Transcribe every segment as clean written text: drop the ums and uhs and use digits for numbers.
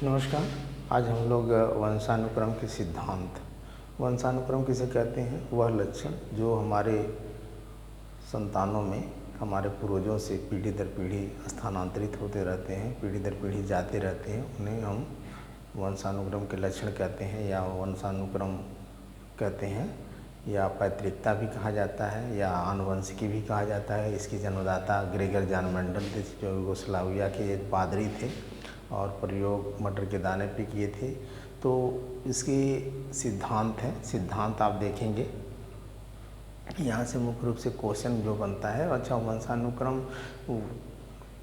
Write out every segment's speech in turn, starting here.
नमस्कार। आज हम लोग वंशानुक्रम के सिद्धांत। वंशानुक्रम किसे कहते हैं? वह लक्षण जो हमारे संतानों में हमारे पूर्वजों से पीढ़ी दर पीढ़ी स्थानांतरित होते रहते हैं, पीढ़ी दर पीढ़ी जाते रहते हैं, उन्हें हम वंशानुक्रम के लक्षण कहते हैं या वंशानुक्रम कहते हैं, या पैतृकता भी कहा जाता है या आनुवंशिकी भी कहा जाता है। इसकी जन्मदाता ग्रेगर जॉन मेंडल थे, जो यूगोस्लाविया के एक पादरी थे और प्रयोग मटर के दाने पे किए थे। तो इसके सिद्धांत हैं, सिद्धांत आप देखेंगे यहाँ से मुख्य रूप से क्वेश्चन जो बनता है। अच्छा, वंशानुक्रम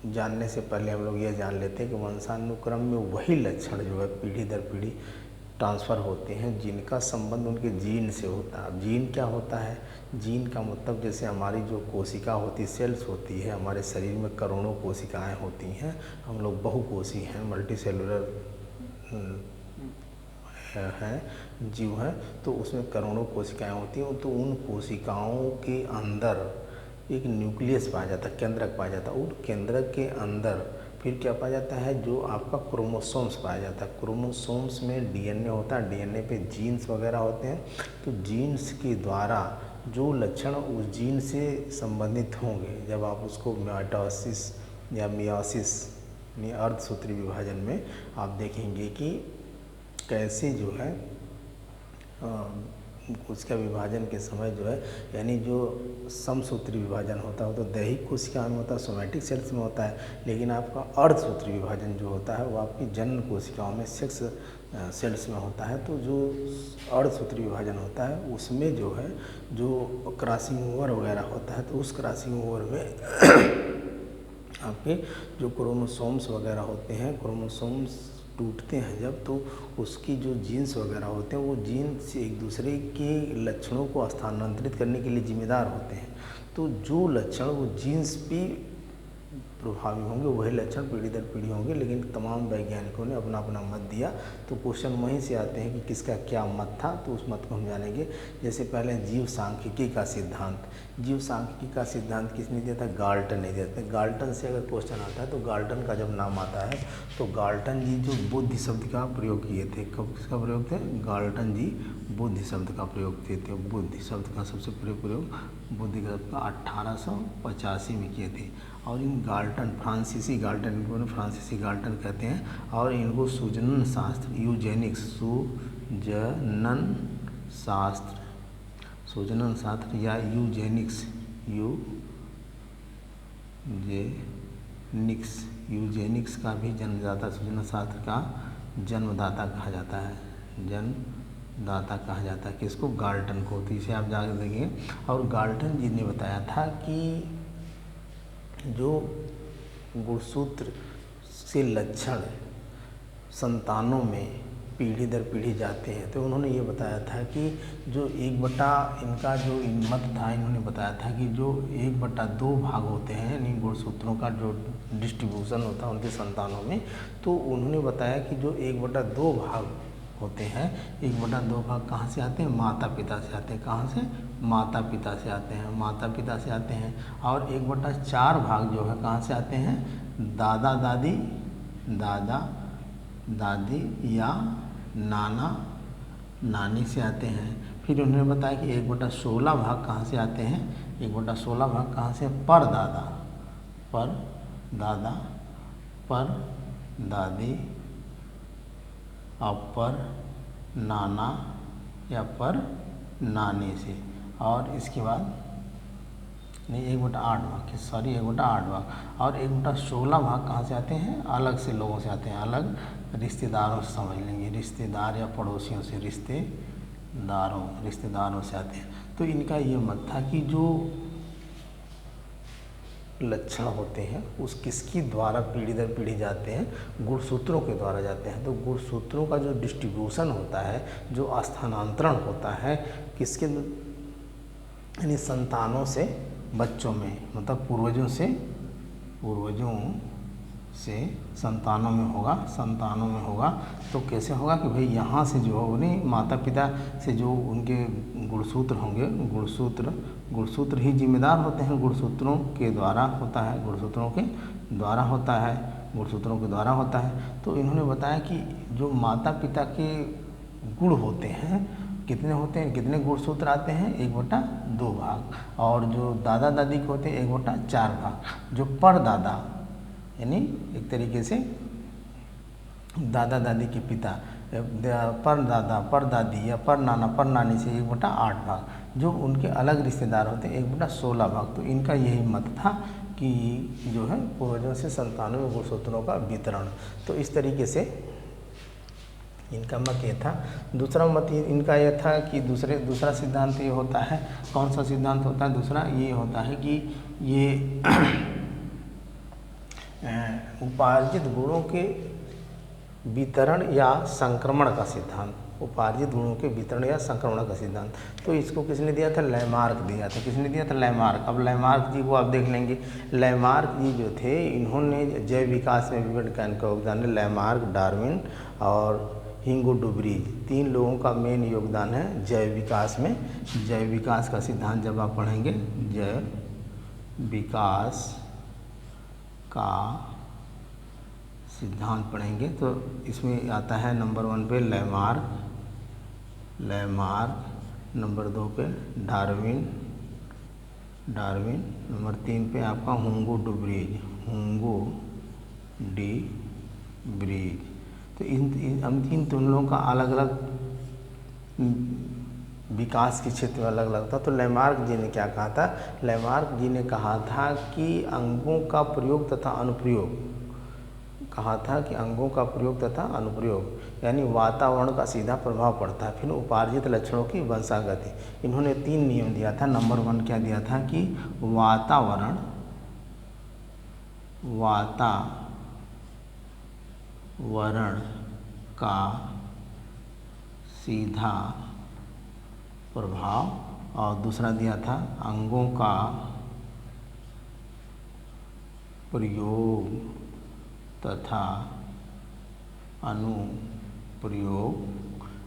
जानने से पहले हम लोग ये जान लेते हैं कि वंशानुक्रम में वही लक्षण जो है पीढ़ी दर पीढ़ी ट्रांसफ़र होते हैं जिनका संबंध उनके जीन से होता है। अब जीन क्या होता है? जीन का मतलब जैसे हमारी जो कोशिका होती, सेल्स होती है, हमारे शरीर में करोड़ों कोशिकाएं होती हैं, हम लोग बहुकोषी हैं, मल्टी सेलुलर हैं, जीव हैं, तो उसमें करोड़ों कोशिकाएं होती हैं। तो उन कोशिकाओं के अंदर एक न्यूक्लियस पाया जाता है, केंद्रक पाया जाता है। उन केंद्रक के अंदर फिर क्या पाया जाता है? जो आपका क्रोमोसोम्स पाया जाता है। क्रोमोसोम्स में डीएनए होता है, डीएनए पे जीन्स वगैरह होते हैं। तो जीन्स के द्वारा जो लक्षण उस जीन से संबंधित होंगे, जब आप उसको माइटोसिस या मियोसिस यानी अर्धसूत्री विभाजन में आप देखेंगे कि कैसे जो है उसका विभाजन के समय जो है, यानी जो समसूत्री विभाजन होता है वो तो दैहिक कोशिका में होता है, सोमैटिक सेल्स में होता है, लेकिन आपका अर्धसूत्री विभाजन जो होता है वो आपकी जनन कोशिकाओं में, सेक्स सेल्स में होता है। तो जो अर्धसूत्री विभाजन होता है उसमें जो है जो क्रॉसिंग ओवर वगैरह होता है, तो उस क्रॉसिंग ओवर में आपके जो क्रोमोसोम्स वगैरह होते हैं, क्रोमोसोम्स टूटते हैं जब, तो उसकी जो जीन्स वगैरह होते हैं वो जीन्स एक दूसरे के लक्षणों को स्थानांतरित करने के लिए जिम्मेदार होते हैं। तो जो लक्षण वो जीन्स पे प्रभावी होंगे वही लक्षण पीढ़ी दर पीढ़ी होंगे। लेकिन तमाम वैज्ञानिकों ने अपना अपना मत दिया, तो क्वेश्चन वहीं से आते हैं कि किसका क्या मत था, तो उस मत को हम जानेंगे। जैसे पहले जीव सांख्यिकी का सिद्धांत। जीव सांख्यिकी का सिद्धांत किसने दिया था? गाल्टन ने दिया था। गाल्टन से अगर क्वेश्चन आता है तो गाल्टन का जब नाम आता है तो गाल्टन जी जो बुद्धि शब्द का प्रयोग किए थे, कब किसका प्रयोग थे? गाल्टन जी बुद्धि शब्द का प्रयोग किए थे। बुद्धि शब्द का सबसे प्रयोग बुद्धि शब्द का 1885 में किए थे। और इन गाल्टन, फ्रांसीसी गाल्टन, इनको फ्रांसीसी गाल्टन कहते हैं, और इनको सूजनन शास्त्र, यूजेनिक्स, सूजनन शास्त्र या यूजेनिक्स, यूजेनिक्स का भी जन्मदाता, सूजनन शास्त्र का जन्मदाता कहा जाता है, जन्मदाता कहा जाता है किसको? गाल्टन को। तो इसे आप जाकर देखेंगे। और गाल्टन जी ने बताया था कि जो गुणसूत्र से लक्षण संतानों में पीढ़ी दर पीढ़ी जाते हैं, तो उन्होंने ये बताया था कि जो 1/, इनका जो मत था, इन्होंने बताया था कि जो 1/2 भाग होते हैं, यानी गुणसूत्रों का जो डिस्ट्रीब्यूशन होता है उनके संतानों में, तो उन्होंने बताया कि जो 1/2 भाग होते हैं, 1/2 भाग कहाँ से आते हैं? माता पिता से आते हैं। कहाँ से? माता पिता से आते हैं, माता पिता से आते हैं। और 1/4 भाग जो है कहाँ से आते हैं? दादा दादी या नाना नानी से आते हैं। फिर उन्होंने बताया कि 1/16 भाग कहाँ से आते हैं? 1/16 भाग कहाँ से? परदादा, पर दादी और पर नाना या पर नानी से। और इसके बाद नहीं, 1/8 भाग, सॉरी 1/8 भाग। और 1/16 भाग कहाँ से आते हैं? अलग से लोगों से आते हैं, अलग रिश्तेदारों से, समझ लेंगे, रिश्तेदार या पड़ोसियों से, रिश्तेदारों से आते हैं। तो इनका ये मत था कि जो लक्षण होते हैं उस किसकी द्वारा पीढ़ी दर पीढ़ी जाते हैं? गुणसूत्रों के द्वारा जाते हैं। तो गुणसूत्रों का जो डिस्ट्रीब्यूशन होता है, जो स्थानांतरण होता है, किसके, यानी संतानों से बच्चों में, मतलब पूर्वजों से संतानों में होगा, संतानों में होगा। तो कैसे होगा कि भाई यहाँ से जो होगा नहीं, माता पिता से जो उनके गुणसूत्र होंगे, गुणसूत्र ही जिम्मेदार होते हैं, गुणसूत्रों के द्वारा होता है, गुणसूत्रों के द्वारा होता है, गुणसूत्रों के द्वारा होता है। तो इन्होंने बताया कि जो माता पिता के गुण होते हैं कितने होते हैं, कितने गुणसूत्र आते हैं, 1/2 भाग, और जो दादा दादी के होते हैं 1/4 भाग। जो परदादा यानी एक तरीके से दादा दादी के पिता, परदादा परदादी या परनाना परनानी से 1/8 भाग, जो उनके अलग रिश्तेदार होते हैं 1/16 भाग। तो इनका यही मत था कि जो है पूर्वजों से संतानों में गुणसूत्रों का वितरण। तो इस तरीके से इनका मत ये था। दूसरा मत इनका यह था कि दूसरा सिद्धांत ये होता है, कौन सा सिद्धांत होता है दूसरा, ये होता है कि ये उपार्जित गुणों के वितरण या संक्रमण का सिद्धांत, उपार्जित गुणों के वितरण या संक्रमण का सिद्धांत। तो इसको किसने दिया था, लैमार्क दिया था। किसने दिया था, लैमार्क। अब लैमार्क जी को आप देख लेंगे, लैमार्क जी जो थे इन्होंने जैव विकास में विभिन्न का इनका योगदान है। लैमार्क, डार्विन और हिंगो डुबरीज, 3 लोगों का मेन योगदान है जैव विकास में। जैव विकास का सिद्धांत जब आप पढ़ेंगे, जैव विकास का सिद्धांत पढ़ेंगे तो इसमें आता है नंबर 1 पे लैमार्क, नंबर 2 पे डार्विन, नंबर 3 पे आपका हुंगो डुबरीज, तो इन तीन लोगों का अलग अलग विकास के क्षेत्र में अलग अलग था। तो लैमार्क जी ने क्या कहा था, लैमार्क जी ने कहा था कि अंगों का प्रयोग तथा अनुप्रयोग, कहा था कि अंगों का प्रयोग तथा अनुप्रयोग यानी वातावरण का सीधा प्रभाव पड़ता है। फिर उपार्जित लक्षणों की वंशागति, इन्होंने 3 नियम दिया था। नंबर 1 क्या दिया था कि वातावरण का सीधा प्रभाव, और दूसरा दिया था अंगों का प्रयोग तथा अनुप्रयोग,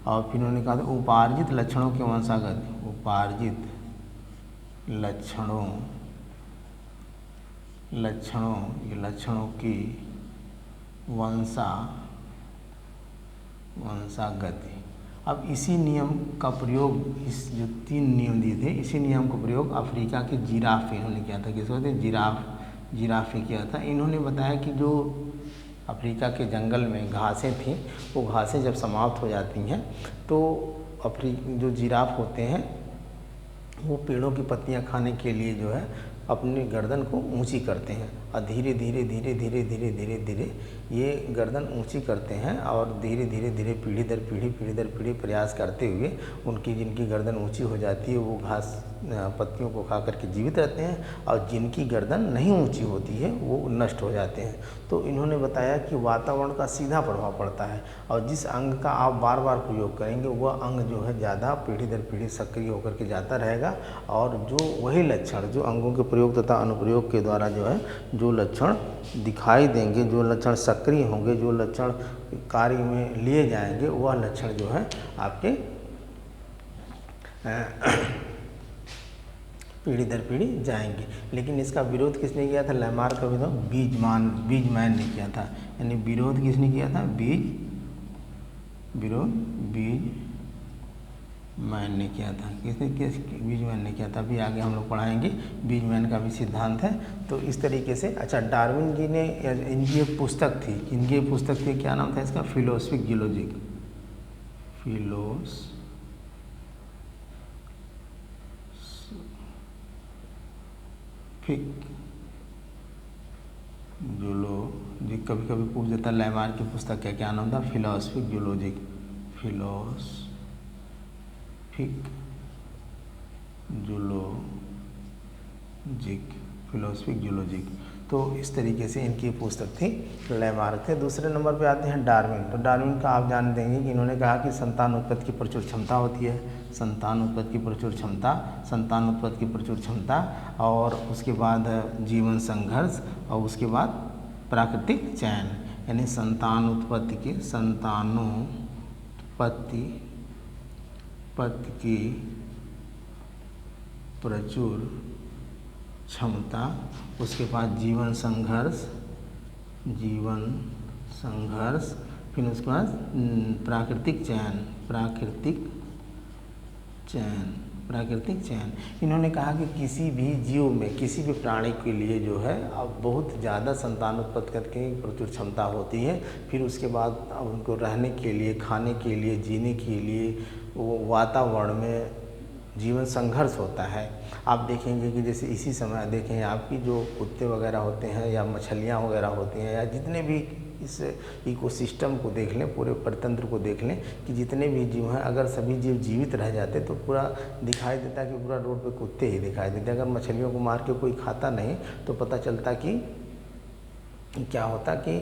और फिर उन्होंने कहा था उपार्जित लक्षणों के वंशागत, उपार्जित लक्षणों की वंशागति। अब इसी नियम का प्रयोग, इस जो 3 नियम दिए थे, इसी नियम का प्रयोग अफ्रीका के जिराफ पे इन्होंने किया था। किसको कहते हैं, जिराफ पे किया था। इन्होंने बताया कि जो अफ्रीका के जंगल में घासें थीं, वो घासें जब समाप्त हो जाती हैं तो जो जिराफ होते हैं वो पेड़ों की पत्तियां खाने के लिए जो है अपनी गर्दन को ऊंची करते हैं, और धीरे धीरे ये गर्दन ऊंची करते हैं, और धीरे धीरे पीढ़ी दर पीढ़ी प्रयास करते हुए उनकी जिनकी गर्दन ऊंची हो जाती है वो घास पत्तियों को खा करके जीवित रहते हैं, और जिनकी गर्दन नहीं ऊंची होती है वो नष्ट हो जाते हैं। तो इन्होंने बताया कि वातावरण का सीधा प्रभाव पड़ता है, और जिस अंग का आप बार बार प्रयोग करेंगे वह अंग जो है ज़्यादा पीढ़ी दर पीढ़ी सक्रिय होकर के जाता रहेगा, और जो वही लक्षण जो अंगों के प्रयोग तथा अनुप्रयोग के द्वारा जो है जो लक्षण दिखाई देंगे, जो लक्षण सक्रिय होंगे, जो लक्षण कार्य में लिए जाएंगे, वह लक्षण जो है आपके पीढ़ी दर पीढ़ी जाएंगे। लेकिन इसका विरोध किसने किया था, लैमार्क का विरोध बीजमैन ने किया था। यानी विरोध किसने किया था, बीजमैन ने किया था। बीजमैन ने किया था। अभी आगे हम लोग पढ़ाएंगे, बीजमैन का भी सिद्धांत है। तो इस तरीके से अच्छा, डार्विन जी ने, इनकी एक पुस्तक थी, क्या नाम था इसका, फिलोसफिक जूलॉजी, कभी कभी पूछ देता लैमार्क की पुस्तक क्या नाम था, फिलोसफिक जूलॉजिक। तो इस तरीके से इनकी पुस्तक थी, लैमार्क थे। दूसरे नंबर पे आते हैं डार्विन। तो डार्विन का आप जान देंगे कि इन्होंने कहा कि संतान उत्पत्ति की प्रचुर क्षमता होती है, संतान उत्पत्ति की प्रचुर क्षमता, और उसके बाद जीवन संघर्ष, और उसके बाद प्राकृतिक चयन, यानी संतानोत्पत्ति की प्रचुर क्षमता, उसके बाद जीवन संघर्ष, फिर उसके बाद प्राकृतिक चयन। इन्होंने कहा कि किसी भी जीव में, किसी भी प्राणी के लिए जो है अब बहुत ज़्यादा संतान उत्पत्ति करके प्रचुर क्षमता होती है। फिर उसके बाद अब उनको रहने के लिए, खाने के लिए, जीने के लिए वो वातावरण में जीवन संघर्ष होता है। आप देखेंगे कि जैसे इसी समय देखें, आपकी जो कुत्ते वगैरह होते हैं या मछलियाँ वगैरह होती हैं या जितने भी इस इकोसिस्टम को देख लें, पूरे परितंत्र को देख लें कि जितने भी जीव हैं, अगर सभी जीव जीवित रह जाते तो पूरा दिखाई देता कि पूरा रोड पे कुत्ते ही दिखाई देते। अगर मछलियों को मार के कोई खाता नहीं तो पता चलता कि क्या होता कि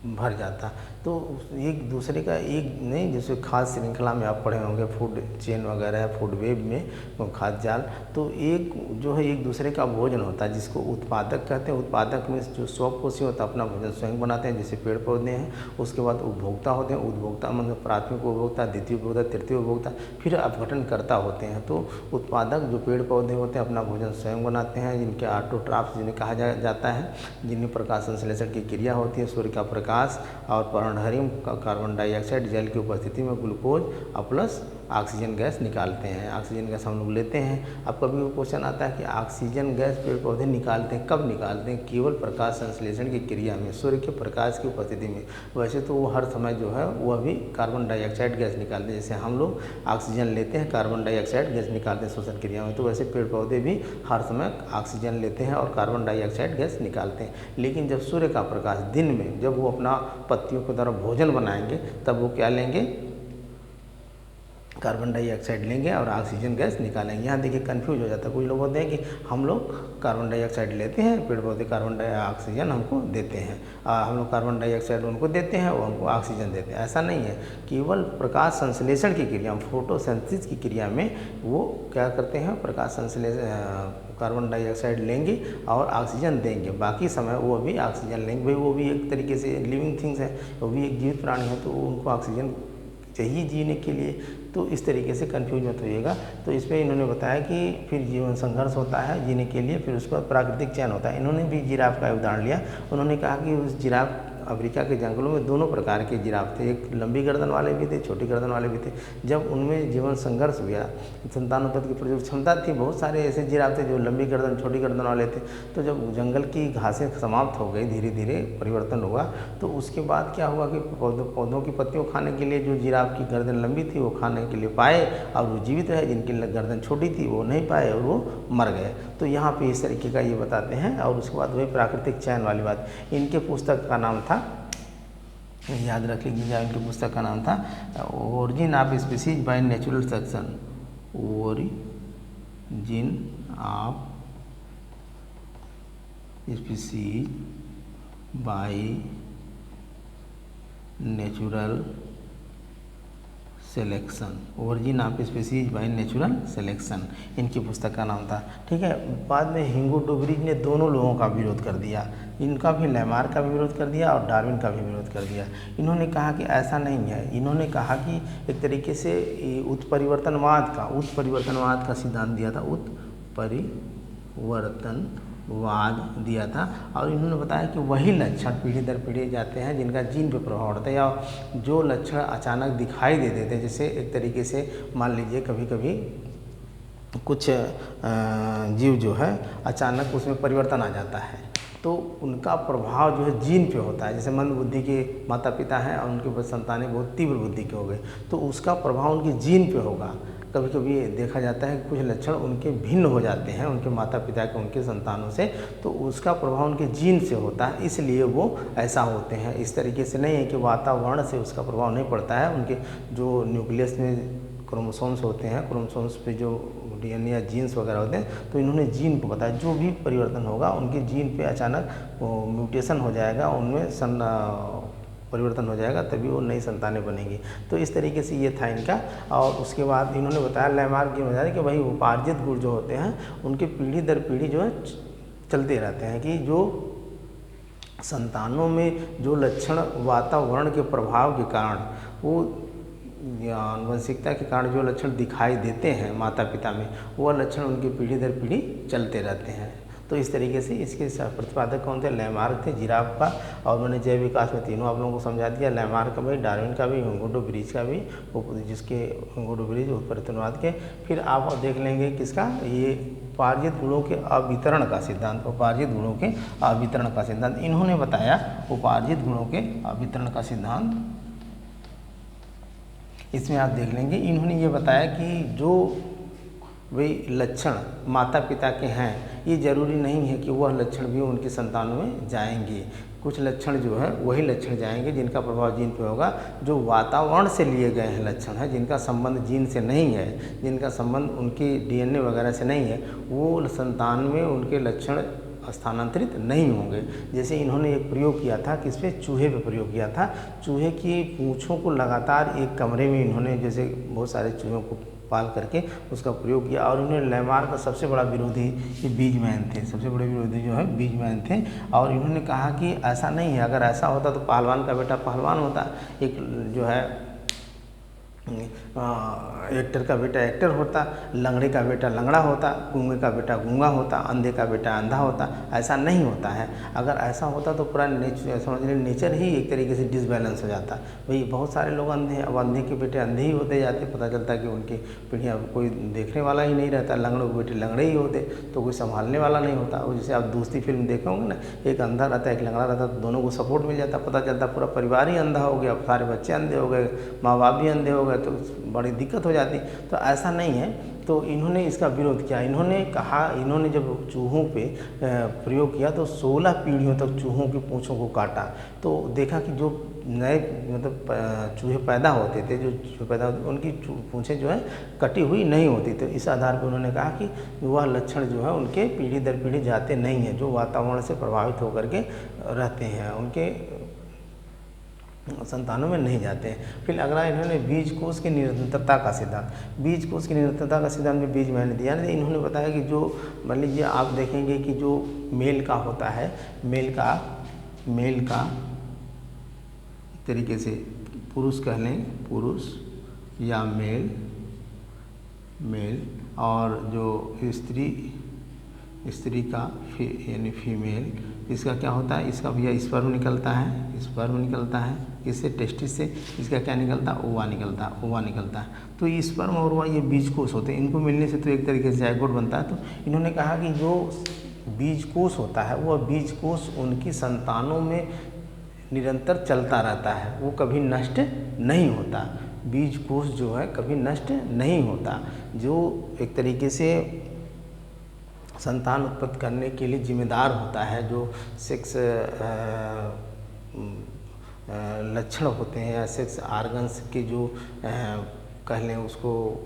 भर जाता। तो एक दूसरे का एक नहीं, जैसे खाद्य श्रृंखला में आप पढ़े होंगे, फूड चेन वगैरह, फूड वेब में खाद्य जाल, तो एक जो है एक दूसरे का भोजन होता है जिसको उत्पादक कहते हैं। उत्पादक में जो स्वकोषी होता है, अपना भोजन स्वयं बनाते हैं, जैसे पेड़ पौधे हैं। उसके बाद उपभोक्ता होते हैं, उपभोक्ता मतलब प्राथमिक उपभोक्ता, द्वितीय उपभोक्ता, तृतीय उपभोक्ता, फिर अपघटनकर्ता होते हैं। तो उत्पादक जो पेड़ पौधे होते हैं अपना भोजन स्वयं बनाते हैं, जिनके ऑटोट्रॉफ्स जिन्हें कहा जाता है, जिनमें प्रकाश संश्लेषण की क्रिया होती है, सूर्य का प्रकाश और पर्णहरिम कार्बन डाइऑक्साइड जल की उपस्थिति में ग्लूकोज और प्लस ऑक्सीजन गैस निकालते हैं। ऑक्सीजन गैस हम लोग लेते हैं। अब कभी वो क्वेश्चन आता है कि ऑक्सीजन गैस पेड़ पौधे निकालते हैं, कब निकालते हैं? केवल प्रकाश संश्लेषण की क्रिया में, सूर्य के प्रकाश की उपस्थिति में। वैसे तो वो हर समय जो है वह भी कार्बन डाइऑक्साइड गैस निकालते हैं। जैसे हम लोग ऑक्सीजन लेते हैं, कार्बन डाइऑक्साइड गैस निकालते हैं श्वसन क्रिया में, तो वैसे पेड़ पौधे भी हर समय ऑक्सीजन लेते हैं और कार्बन डाइऑक्साइड गैस निकालते हैं। लेकिन जब सूर्य का प्रकाश दिन में, जब वो अपना पत्तियों के द्वारा भोजन बनाएंगे, तब वो क्या लेंगे? कार्बन डाइऑक्साइड लेंगे और ऑक्सीजन गैस निकालेंगे। यहाँ देखिए कन्फ्यूज हो जाता है। कुछ लोग होते हैं कि हम लोग कार्बन डाइऑक्साइड लेते हैं, पेड़ पौधे ऑक्सीजन हमको देते हैं, हम लोग कार्बन डाइऑक्साइड उनको देते हैं, वो हमको ऑक्सीजन देते हैं। ऐसा नहीं है। केवल प्रकाश संश्लेषण की क्रिया, फोटोसिंथेसिस की क्रिया में वो क्या करते हैं? प्रकाश संश्लेषण कार्बन डाइऑक्साइड लेंगे और ऑक्सीजन देंगे। बाकी समय वो भी ऑक्सीजन लेंगे। भाई वो भी एक तरीके से लिविंग थिंग्स है, वो भी एक जीवित प्राणी है, तो उनको ऑक्सीजन चाहिए जीने के लिए। तो इस तरीके से कन्फ्यूज मत होइएगा। तो इस पर इन्होंने बताया कि फिर जीवन संघर्ष होता है जीने के लिए, फिर उसके बाद प्राकृतिक चयन होता है। इन्होंने भी जिराफ का उदाहरण लिया। उन्होंने कहा कि उस जिराफ अफ्रीका के जंगलों में दोनों प्रकार के जिराफ थे, एक लंबी गर्दन वाले भी थे, छोटी गर्दन वाले भी थे। जब उनमें जीवन संघर्ष हुआ, संतानोत्पत्ति की प्रचुर क्षमता थी, बहुत सारे ऐसे जिराफ थे जो लंबी गर्दन छोटी गर्दन वाले थे। तो जब जंगल की घासें समाप्त हो गई, धीरे धीरे परिवर्तन हुआ, तो उसके बाद क्या हुआ कि पौधों की पत्तियों खाने के लिए जो जिराफ की गर्दन लंबी थी वो खाने के लिए पाए और वो जीवित रहे, जिनकी गर्दन छोटी थी वो नहीं पाए और वो मर गए। तो यहाँ पे इस तरीके का ये बताते हैं। और उसके बाद वही प्राकृतिक चयन वाली बात, इनके पुस्तक का नाम था, याद रख लीजिएगा, इनकी पुस्तक का नाम था origin of species by natural selection. Origin of species by natural selection, origin of species by natural selection इनकी पुस्तक का नाम था। ठीक है। बाद में हिंगो डोबरिज ने दोनों लोगों का विरोध कर दिया, इनका भी, लैमार्क का भी विरोध कर दिया और डार्विन का भी विरोध कर दिया। इन्होंने कहा कि ऐसा नहीं है। इन्होंने कहा कि एक तरीके से उत्परिवर्तनवाद का सिद्धांत दिया था, उत्परिवर्तनवाद दिया था। और इन्होंने बताया कि वही लक्षण पीढ़ी दर पीढ़ी जाते हैं जिनका जीन पे प्रभाव पड़ता है, या जो लक्षण अचानक दिखाई दे देते हैं। जैसे एक तरीके से मान लीजिए कभी कभी कुछ जीव जो है अचानक उसमें परिवर्तन आ जाता है, तो उनका प्रभाव जो है जीन पे होता है। जैसे मंद बुद्धि के माता पिता हैं और उनके संतानें बहुत तीव्र बुद्धि के हो गए, तो उसका प्रभाव उनके जीन पे होगा। कभी कभी देखा जाता है कि कुछ लक्षण उनके भिन्न हो जाते हैं उनके माता पिता के, उनके संतानों से, तो उसका प्रभाव उनके जीन से होता है, इसलिए वो ऐसा होते हैं। इस तरीके से नहीं है कि वातावरण से उसका प्रभाव नहीं पड़ता है। उनके जो न्यूक्लियस में क्रोमोसोम्स होते हैं, क्रोमोसोम्स पे जो डीएनए या जीन्स वगैरह होते हैं, तो इन्होंने जीन को बताया जो भी परिवर्तन होगा उनके जीन पे अचानक म्यूटेशन हो जाएगा, उनमें परिवर्तन हो जाएगा, तभी वो नई संतानें बनेंगी। तो इस तरीके से ये था इनका। और उसके बाद इन्होंने बताया, लैमार्क ये बताया कि भाई उपार्जित गुण जो होते हैं उनके पीढ़ी दर पीढ़ी जो है चलते रहते हैं कि जो संतानों में जो लक्षण वातावरण के प्रभाव के कारण, वो आनुवंशिकता के कारण जो लक्षण दिखाई देते हैं माता पिता में, वह लक्षण उनकी पीढ़ी दर पीढ़ी चलते रहते हैं। तो इस तरीके से इसके प्रतिपादक कौन थे? लैमार्क थे, जिराफ का, और मैंने जैव विकास में तीनों आप लोगों को समझा दिया। लैमार्क का भी, डार्विन का भी, हुंगो ब्रिज का भी, जिसके हुंगो ब्रिज उत्परिवर्तनवाद के। फिर आप देख लेंगे किसका, ये उपार्जित गुणों के अवितरण का सिद्धांत, उपार्जित गुणों के अवितरण का सिद्धांत इन्होंने बताया, उपार्जित गुणों के अवितरण का सिद्धांत। इसमें आप देख लेंगे इन्होंने ये बताया कि जो वे लक्षण माता पिता के हैं, ये जरूरी नहीं है कि वह लक्षण भी उनकी संतानों में जाएंगे। कुछ लक्षण जो है वही लक्षण जाएंगे जिनका प्रभाव जीन पे होगा, जो वातावरण से लिए गए हैं लक्षण है, जिनका संबंध जीन से नहीं है, जिनका संबंध उनके डीएनए वगैरह से नहीं है, वो संतान में उनके लक्षण स्थानांतरित नहीं होंगे। जैसे इन्होंने एक प्रयोग किया था, किस पे? चूहे पे प्रयोग किया था। चूहे की पूँछों को लगातार एक कमरे में इन्होंने जैसे बहुत सारे चूहों को पाल करके उसका प्रयोग किया, और उन्होंने लैमार्क का सबसे बड़ा विरोधी ये बीजमैन थे, सबसे बड़े विरोधी जो है बीजमैन थे। और इन्होंने कहा कि ऐसा नहीं है, अगर ऐसा होता तो पहलवान का बेटा पहलवान होता, एक जो है एक्टर का बेटा एक्टर होता, लंगड़े का बेटा लंगड़ा होता, गूंगे का बेटा गूंगा होता, अंधे का बेटा अंधा होता। ऐसा नहीं होता है। अगर ऐसा होता तो पूरा समझ लीजिए नेचर ही एक तरीके से डिसबैलेंस हो जाता। भाई बहुत सारे लोग अंधे हैं, अब अंधे के बेटे अंधे ही होते जाते, पता चलता कि उनकी पीढ़ियाँ कोई देखने वाला ही नहीं रहता, लंगड़ों के बेटे लंगड़े ही होते, तो कोई संभालने वाला नहीं होता। और जैसे आप दोस्ती फिल्म देखे होंगे ना, एक अंधा रहता है एक लंगड़ा रहता, तो दोनों को सपोर्ट मिल जाता, पता चलता पूरा परिवार ही अंधा हो गया, सारे बच्चे अंधे हो गए, माँ बाप भी अंधे हो गए, तो बड़ी दिक्कत हो जाती। तो ऐसा नहीं है। तो इन्होंने इसका विरोध किया। इन्होंने कहा, इन्होंने जब चूहों पे प्रयोग किया तो 16 पीढ़ियों तक चूहों की पूँछों को काटा, तो देखा कि जो नए मतलब चूहे पैदा होते थे, जो चूहे पैदा होते उनकी पूँछें जो है कटी हुई नहीं होती। तो इस आधार पर उन्होंने कहा कि वह लक्षण जो है उनके पीढ़ी दर पीढ़ी जाते नहीं हैं, जो वातावरण से प्रभावित होकर के रहते हैं, उनके संतानों में नहीं जाते हैं। फिर अगला इन्होंने बीज कोष की निरंतरता का सिद्धांत, बीज कोष की निरंतरता का सिद्धांत में बीज मैंने दिया नहीं। इन्होंने बताया कि जो मान लीजिए आप देखेंगे कि जो मेल का होता है, मेल का तरीके से पुरुष कह लें, पुरुष या मेल, और जो स्त्री का यानी फीमेल, इसका क्या होता है? इसका भैया स्पर्म निकलता है, किससे? टेस्टिस से। इसका क्या निकलता है? ओवा निकलता है। तो ये स्पर्म और ओवा ये बीजकोष होते हैं, इनको मिलने से तो एक तरीके से जायगोट बनता है। तो इन्होंने कहा कि जो बीजकोष होता है वह बीजकोष उनकी संतानों में निरंतर चलता रहता है, वो कभी नष्ट नहीं होता। बीजकोष जो है कभी नष्ट नहीं होता, जो एक तरीके से संतान उत्पत्ति करने के लिए जिम्मेदार होता है, जो सेक्स लक्षण होते हैं या सेक्स आर्गन्स के जो कह लें उसको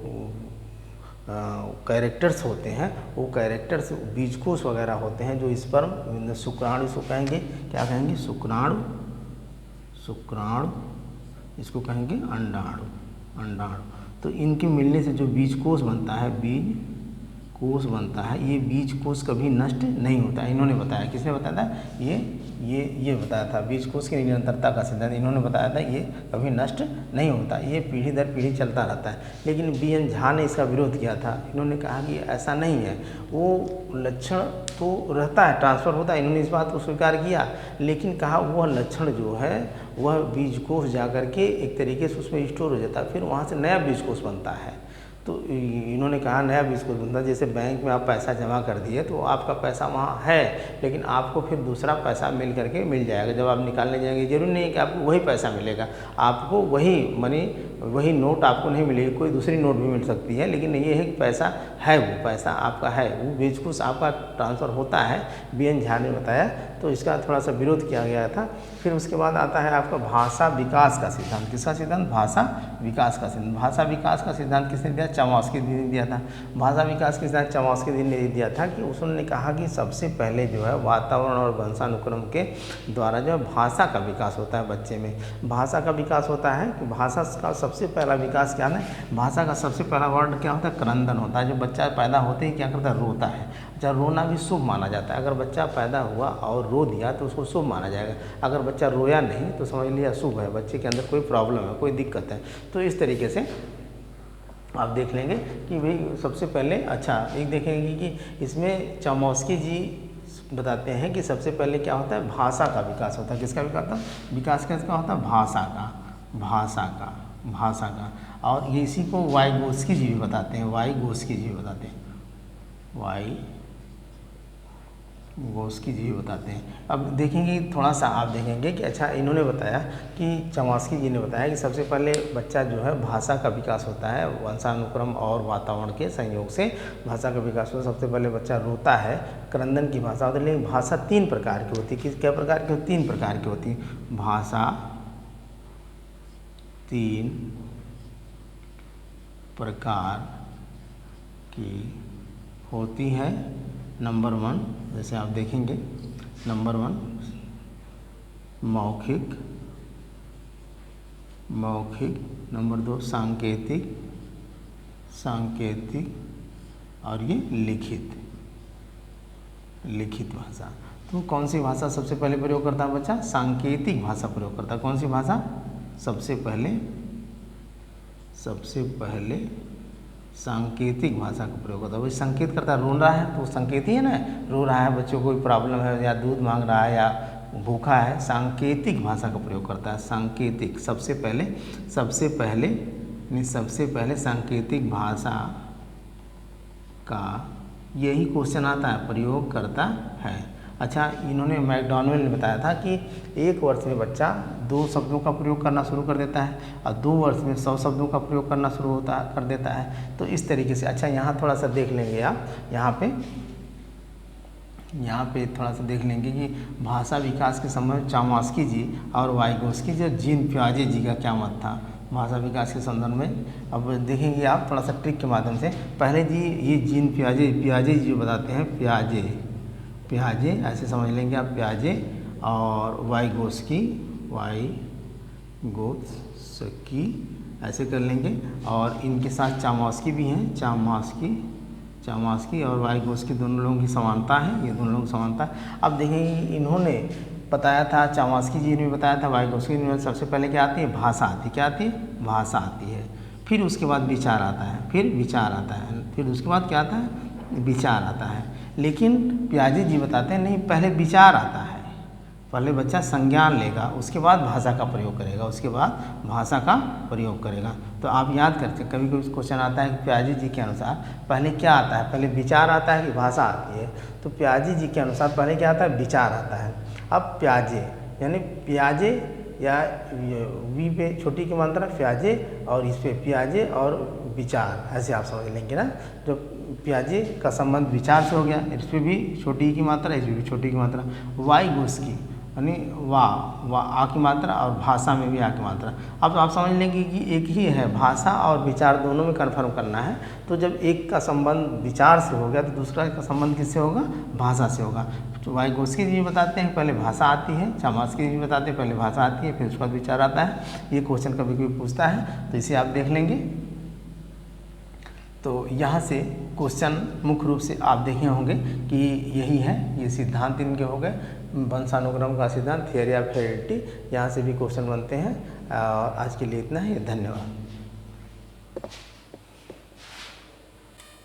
कैरेक्टर्स होते हैं, वो कैरेक्टर्स बीजकोष वगैरह होते हैं, जो स्पर्म शुक्राणु इसको कहेंगे, क्या कहेंगे? शुक्राणु, इसको कहेंगे अंडाणु। तो इनके मिलने से जो बीजकोष बनता है, बीजकोष बनता है, ये बीजकोष कभी नष्ट नहीं होता। इन्होंने बताया, किसने बताया था? ये बताया था, बीजकोष की निरंतरता का सिद्धांत इन्होंने बताया था, ये कभी नष्ट नहीं होता, ये पीढ़ी दर पीढ़ी चलता रहता है। लेकिन बी.एन. झा ने इसका विरोध किया था। इन्होंने कहा कि ऐसा नहीं है, वो लक्षण तो रहता है, ट्रांसफ़र होता है, इन्होंने इस बात को स्वीकार किया, लेकिन कहा वह लक्षण जो है वह बीजकोष जा कर के एक तरीके से उसमें स्टोर हो जाता है, फिर वहाँ से नया बीजकोष बनता है। तो इन्होंने कहा नया बीजकोष बनता है, जैसे बैंक में आप पैसा जमा कर दिए तो आपका पैसा वहाँ है, लेकिन आपको फिर दूसरा पैसा मिल करके मिल जाएगा। जब आप निकालने जाएंगे जरूरी नहीं है कि आपको वही पैसा मिलेगा, आपको वही नोट आपको नहीं मिलेगी, कोई दूसरी नोट भी मिल सकती है, लेकिन ये है कि पैसा है, वो पैसा आपका है, वो बीजकोष आपका ट्रांसफ़र होता है। बी.एन. झा ने बताया, तो इसका थोड़ा सा विरोध किया गया था। फिर उसके बाद आता है आपका भाषा विकास का सिद्धांत। किसका सिद्धांत? भाषा विकास का सिद्धांत। भाषा विकास का सिद्धांत किसने दिया? चमोस्की ने दिया था। भाषा विकास के सिद्धांत चमोस्की ने दिया था कि उसने कहा कि सबसे पहले जो है वातावरण और वंशानुक्रम के द्वारा जो है भाषा का विकास होता है बच्चे में। भाषा का विकास होता है कि भाषा का सबसे पहला विकास क्या है? भाषा का सबसे पहला वर्ड क्या होता है? क्रंदन होता है। जो बच्चा पैदा होते ही क्या करता है? रोता है। अच्छा, रोना भी शुभ माना जाता है। अगर बच्चा पैदा हुआ और रो दिया तो उसको शुभ माना जाएगा। अगर बच्चा रोया नहीं तो समझ लिया अशुभ है, बच्चे के अंदर कोई प्रॉब्लम है, कोई दिक्कत है। तो इस तरीके से आप देख लेंगे कि भाई सबसे पहले अच्छा एक देखेंगे कि इसमें चमोस्की जी बताते हैं कि सबसे पहले क्या होता है, भाषा का विकास होता है। किसका विकास किसका होता है, भाषा का। और ये इसी को वाइगोस्की जी भी बताते हैं, वाइगोस्की जी बताते हैं। अब देखेंगे थोड़ा सा आप देखेंगे कि अच्छा इन्होंने बताया कि चमोस्की जी ने बताया कि सबसे पहले बच्चा जो है भाषा का विकास होता है, वंशानुक्रम और वातावरण के संयोग से भाषा का विकास होता है। सबसे पहले बच्चा रोता है, क्रंदन की भाषा होती है। लेकिन भाषा 3 प्रकार की होती है। क्या प्रकार की? 3 प्रकार की होती है। भाषा 3 प्रकार की होती है। नंबर 1 जैसे आप देखेंगे, नंबर 1 मौखिक, नंबर 2 सांकेतिक और ये लिखित भाषा। तो कौन सी भाषा सबसे पहले प्रयोग करता है बच्चा? सांकेतिक भाषा प्रयोग करता है। कौन सी भाषा? सबसे पहले सांकेतिक भाषा का प्रयोग होता है। वही संकेत करता है, रो रहा है तो संकेत ही है ना, रो रहा है, बच्चों को कोई प्रॉब्लम है या दूध मांग रहा है या भूखा है, सांकेतिक भाषा का प्रयोग करता है। सांकेतिक सबसे पहले सांकेतिक भाषा का यही क्वेश्चन आता है, प्रयोग करता है। अच्छा, इन्होंने मैकडॉनल्ड ने बताया था कि 1 वर्ष में बच्चा 2 शब्दों का प्रयोग करना शुरू कर देता है और 2 वर्ष में 100 शब्दों का प्रयोग करना शुरू कर देता है। तो इस तरीके से अच्छा यहाँ थोड़ा सा देख लेंगे आप, यहाँ पे थोड़ा सा देख लेंगे कि भाषा विकास के संबंध में चमोस्की जी और वाइगोस्की जी और जीन पियाजे जी का क्या मत था भाषा विकास के संदर्भ में। अब देखेंगे आप थोड़ा सा ट्रिक के माध्यम से। पहले जी ये जीन पियाजे जी बताते हैं, पियाजे ऐसे समझ लेंगे आप, पियाजे और वाइगोस्की ऐसे कर लेंगे। और इनके साथ चमोस्की भी हैं, चमोस्की और वाइगोस्की दोनों लोगों की समानता है, ये दोनों लोगों की समानता है। अब देखेंगे इन्होंने बताया था, चमोस्की जी ने बताया था, वाइगोस्की ने सबसे पहले क्या आती है, भाषा आती है। क्या आती है? भाषा आती है। फिर उसके बाद विचार आता है, फिर उसके बाद क्या आता है, विचार आता है। लेकिन पियाजे जी बताते हैं नहीं, पहले विचार आता है, पहले बच्चा संज्ञान लेगा, उसके बाद भाषा का प्रयोग करेगा। तो आप याद करते, कभी कभी क्वेश्चन आता है कि पियाजे जी के अनुसार पहले क्या आता है, पहले विचार आता है कि भाषा आती है? तो पियाजे जी के अनुसार पहले क्या आता है, विचार आता है। अब पियाजे यानी पियाजे या वी पे छोटी की मात्रा प्याजे और इस पे पियाजे और विचार, ऐसे आप समझ लेंगे ना। जो पियाजे का संबंध विचार से हो गया, इस पर भी छोटी की मात्रा, इस पर भी छोटी की मात्रा। वाइगोस्की यानी वाह आ की मात्रा और भाषा में भी आ की मात्रा। अब आप समझ लेंगे कि एक ही है, भाषा और विचार दोनों में कन्फर्म करना है। तो जब एक का संबंध विचार से हो गया तो दूसरा का संबंध किससे होगा, भाषा से होगा। तो वाइगोस्की जी बताते हैं पहले भाषा आती है, चमोस्की जी बताते हैं पहले भाषा आती है फिर उसके बाद विचार आता है। ये क्वेश्चन कभी कभी पूछता है तो इसे आप देख लेंगे। तो यहाँ से क्वेश्चन मुख्य रूप से आप देखे होंगे कि यही है, ये सिद्धांत इनके हो गए, वंशानुक्रम का सिद्धांत, थियरी ऑफ हेरिडिटी, यहाँ से भी क्वेश्चन बनते हैं। और आज के लिए इतना ही, धन्यवाद।